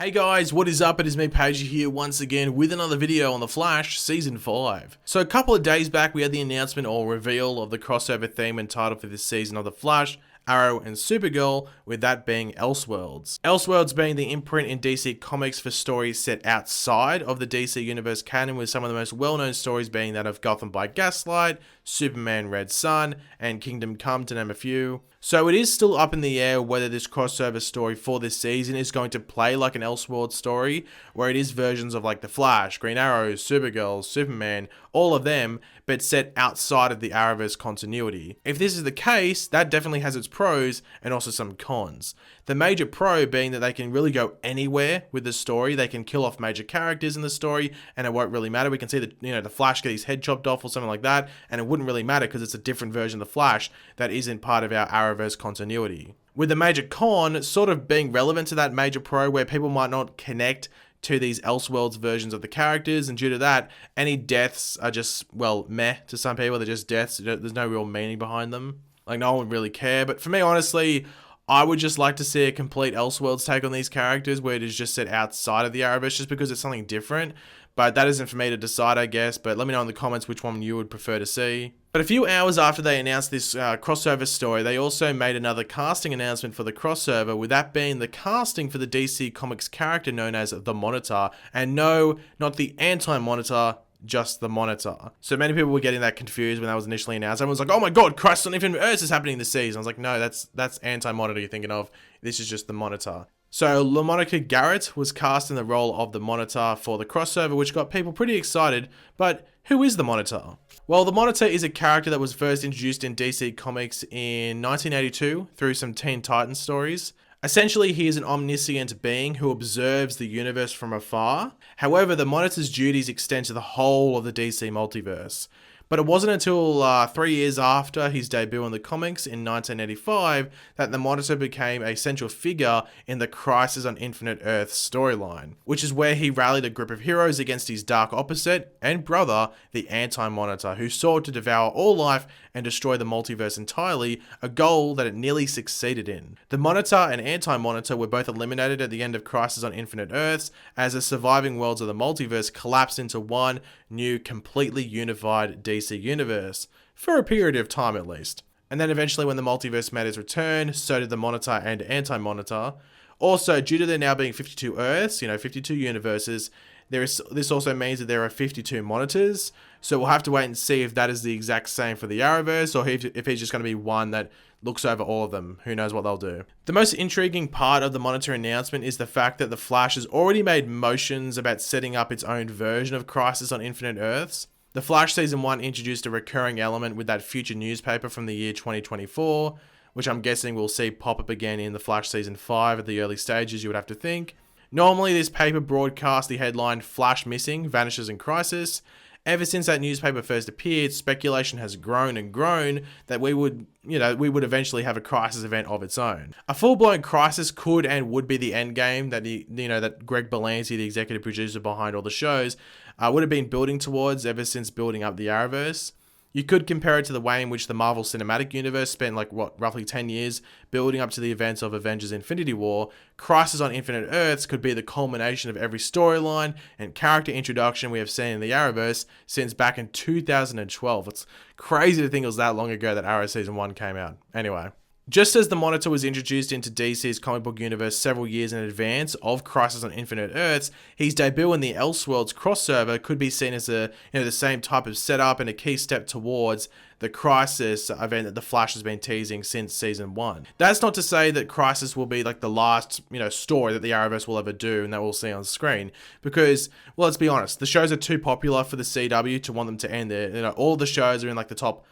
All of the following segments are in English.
Hey guys, what is up? It is me, Pagey here once again with another video on The Flash Season 5. So a couple of days back we had the announcement or reveal of the crossover theme and title for this season of The Flash, Arrow and Supergirl, with that being Elseworlds. Elseworlds being the imprint in DC Comics for stories set outside of the DC Universe canon, with some of the most well-known stories being that of Gotham by Gaslight, Superman Red Sun, and Kingdom Come, to name a few. So it is still up in the air whether this crossover story for this season is going to play like an Elseworlds story, where it is versions of like The Flash, Green Arrow, Supergirl, Superman, all of them, but set outside of the Arrowverse continuity. If this is the case, that definitely has its pros and also some cons. The major pro being that they can really go anywhere with the story. They can kill off major characters in the story and it won't really matter. We can see that, the Flash get his head chopped off or something like that, and it wouldn't really matter because it's a different version of the Flash that isn't part of our Arrowverse continuity. With the major con sort of being relevant to that major pro, where people might not connect to these Elseworlds versions of the characters, and due to that, any deaths are just, well, meh to some people. They're just deaths. There's no real meaning behind them. Like, no one would really care. But for me, honestly, I would just like to see a complete Elseworlds take on these characters where it is just set outside of the Arrowverse, just because it's something different. But that isn't for me to decide, I guess. But let me know in the comments which one you would prefer to see. But a few hours after they announced this crossover story, they also made another casting announcement for the crossover, with that being the casting for the DC Comics character known as the Monitor. And no, not the Anti-Monitor, just the Monitor. So many people were getting that confused when that was initially announced. Everyone was like, oh my god, Crisis on Infinite Earths is happening this season. I was like, no, that's Anti-Monitor you're thinking of. This is just the Monitor. So LaMonica Garrett was cast in the role of the Monitor for the crossover, which got people pretty excited. But who is the Monitor? Well, the Monitor is a character that was first introduced in DC Comics in 1982 through some Teen Titans stories. Essentially, he is an omniscient being who observes the universe from afar. However, the Monitor's duties extend to the whole of the DC multiverse. But it wasn't until 3 years after his debut in the comics in 1985 that the Monitor became a central figure in the Crisis on Infinite Earths storyline, which is where he rallied a group of heroes against his dark opposite and brother, the Anti-Monitor, who sought to devour all life and destroy the multiverse entirely, a goal that it nearly succeeded in. The Monitor and Anti-Monitor were both eliminated at the end of Crisis on Infinite Earths, as the surviving worlds of the multiverse collapsed into one new, completely unified DC universe, for a period of time at least. And then eventually when the multiverse made its return, so did the Monitor and Anti-Monitor. Also, due to there now being 52 Earths, 52 universes, this also means that there are 52 Monitors, so we'll have to wait and see if that is the exact same for the Arrowverse, or if he's just going to be one that looks over all of them. Who knows what they'll do. The most intriguing part of the Monitor announcement is the fact that the Flash has already made motions about setting up its own version of Crisis on Infinite Earths. The Flash Season 1 introduced a recurring element with that future newspaper from the year 2024, which I'm guessing we'll see pop up again in the Flash Season 5 at the early stages, you would have to think. Normally, this paper broadcast the headline "Flash Missing, Vanishes in Crisis." Ever since that newspaper first appeared, speculation has grown and grown that we would eventually have a Crisis event of its own. A full-blown Crisis could and would be the end game that that Greg Berlanti, the executive producer behind all the shows, would have been building towards ever since building up the Arrowverse. You could compare it to the way in which the Marvel Cinematic Universe spent roughly 10 years building up to the events of Avengers Infinity War. Crisis on Infinite Earths could be the culmination of every storyline and character introduction we have seen in the Arrowverse since back in 2012. It's crazy to think it was that long ago that Arrow Season 1 came out. Anyway. Just as the Monitor was introduced into DC's comic book universe several years in advance of Crisis on Infinite Earths, his debut in the Elseworlds crossover could be seen as the same type of setup and a key step towards the Crisis event that the Flash has been teasing since Season 1. That's not to say that Crisis will be like the last, story that the Arrowverse will ever do and that we'll see on screen, because, well, let's be honest, the shows are too popular for the CW to want them to end there. All the shows are in like the top,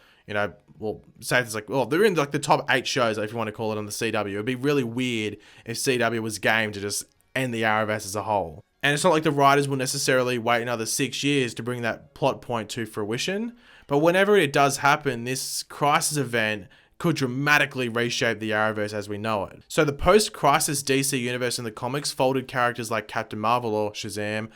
say it's like, they're in like the top 8 shows, if you want to call it, on the CW. It would be really weird if CW was game to just end the Arrowverse as a whole. And it's not like the writers will necessarily wait another 6 years to bring that plot point to fruition. But whenever it does happen, this Crisis event could dramatically reshape the Arrowverse as we know it. So the post-Crisis DC universe in the comics folded characters like Captain Marvel or Shazam,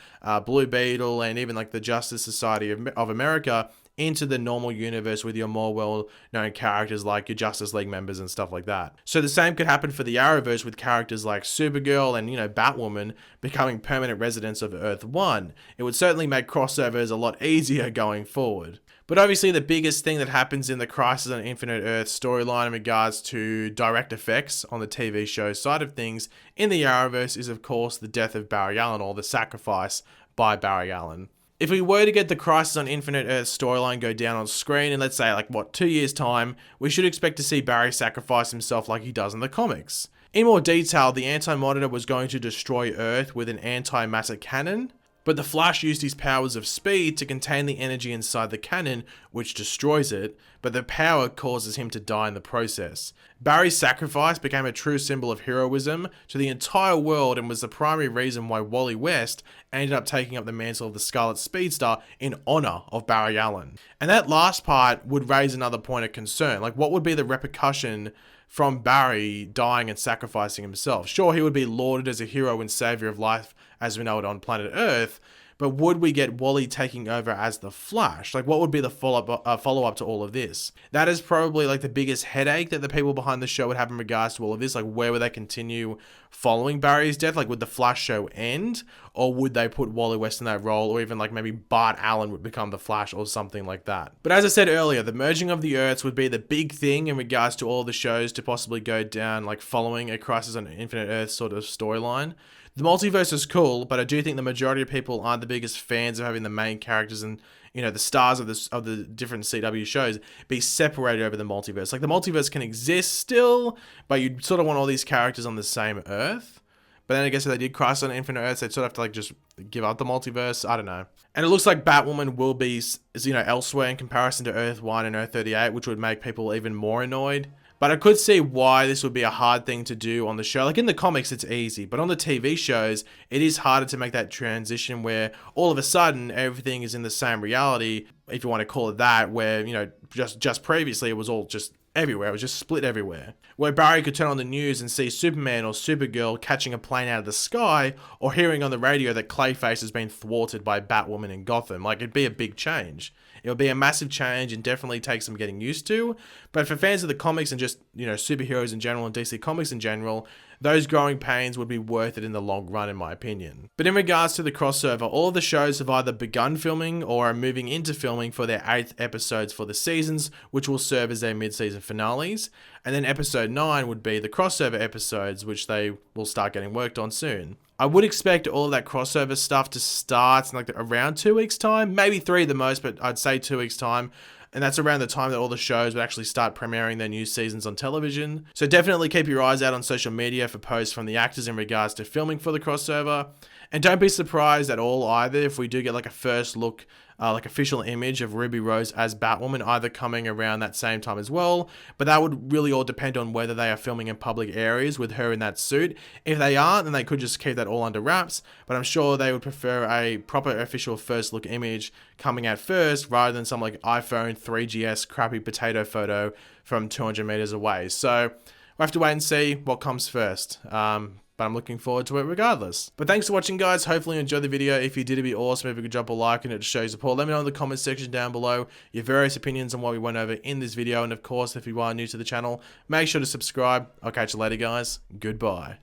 Blue Beetle, and even like the Justice Society of America into the normal universe with your more well-known characters like your Justice League members and stuff like that. So the same could happen for the Arrowverse with characters like Supergirl and, Batwoman becoming permanent residents of Earth 1. It would certainly make crossovers a lot easier going forward. But obviously the biggest thing that happens in the Crisis on Infinite Earth storyline in regards to direct effects on the TV show side of things in the Arrowverse is of course the death of Barry Allen, or the sacrifice by Barry Allen. If we were to get the Crisis on Infinite Earth storyline go down on screen in, let's say, 2 years' time, we should expect to see Barry sacrifice himself like he does in the comics. In more detail, the Anti-Monitor was going to destroy Earth with an anti-matter cannon, but the Flash used his powers of speed to contain the energy inside the cannon, which destroys it, but the power causes him to die in the process. Barry's sacrifice became a true symbol of heroism to the entire world and was the primary reason why Wally West ended up taking up the mantle of the Scarlet Speedster in honor of Barry Allen. And that last part would raise another point of concern. What would be the repercussion from Barry dying and sacrificing himself? Sure, he would be lauded as a hero and savior of life as we know it on planet Earth, but would we get Wally taking over as the Flash? What would be the follow-up to all of this? That is probably the biggest headache that the people behind the show would have in regards to all of this. Where would they continue following Barry's death? Would the Flash show end? Or would they put Wally West in that role? Or even maybe Bart Allen would become the Flash or something like that. But as I said earlier, the merging of the Earths would be the big thing in regards to all the shows to possibly go down following a Crisis on Infinite Earth sort of storyline. The multiverse is cool, but I do think the majority of people aren't the biggest fans of having the main characters and, the stars of the different CW shows be separated over the multiverse. The multiverse can exist still, but you sort of want all these characters on the same Earth. But then I guess if they did Crisis on Infinite Earths, they'd sort of have to just give up the multiverse. I don't know. And it looks like Batwoman will be, elsewhere in comparison to Earth 1 and Earth 38, which would make people even more annoyed. But I could see why this would be a hard thing to do on the show. In the comics, it's easy. But on the TV shows, it is harder to make that transition where all of a sudden, everything is in the same reality, if you want to call it that, where, just previously, it was all just everywhere. It was just split everywhere. Where Barry could turn on the news and see Superman or Supergirl catching a plane out of the sky, or hearing on the radio that Clayface has been thwarted by Batwoman in Gotham. It'd be a big change. It'll be a massive change and definitely take some getting used to. But for fans of the comics and just, superheroes in general and DC Comics in general, those growing pains would be worth it in the long run, in my opinion. But in regards to the crossover, all of the shows have either begun filming or are moving into filming for their 8th episodes for the seasons, which will serve as their mid-season finales. And then episode 9 would be the crossover episodes, which they will start getting worked on soon. I would expect all of that crossover stuff to start in around 2 weeks' time, maybe 3 at the most, but I'd say 2 weeks' time. And that's around the time that all the shows would actually start premiering their new seasons on television. So definitely keep your eyes out on social media for posts from the actors in regards to filming for the crossover. And don't be surprised at all either if we do get a first look, official image of Ruby Rose as Batwoman either coming around that same time as well. But that would really all depend on whether they are filming in public areas with her in that suit. If they aren't, then they could just keep that all under wraps. But I'm sure they would prefer a proper official first look image coming out first rather than some iPhone 3GS crappy potato photo from 200 meters away. So we'll have to wait and see what comes first. But I'm looking forward to it regardless. But thanks for watching, guys. Hopefully you enjoyed the video. If you did, it'd be awesome if you could drop a like and it shows support. Let me know in the comments section down below your various opinions on what we went over in this video. And of course, if you are new to the channel, make sure to subscribe. I'll catch you later, guys. Goodbye.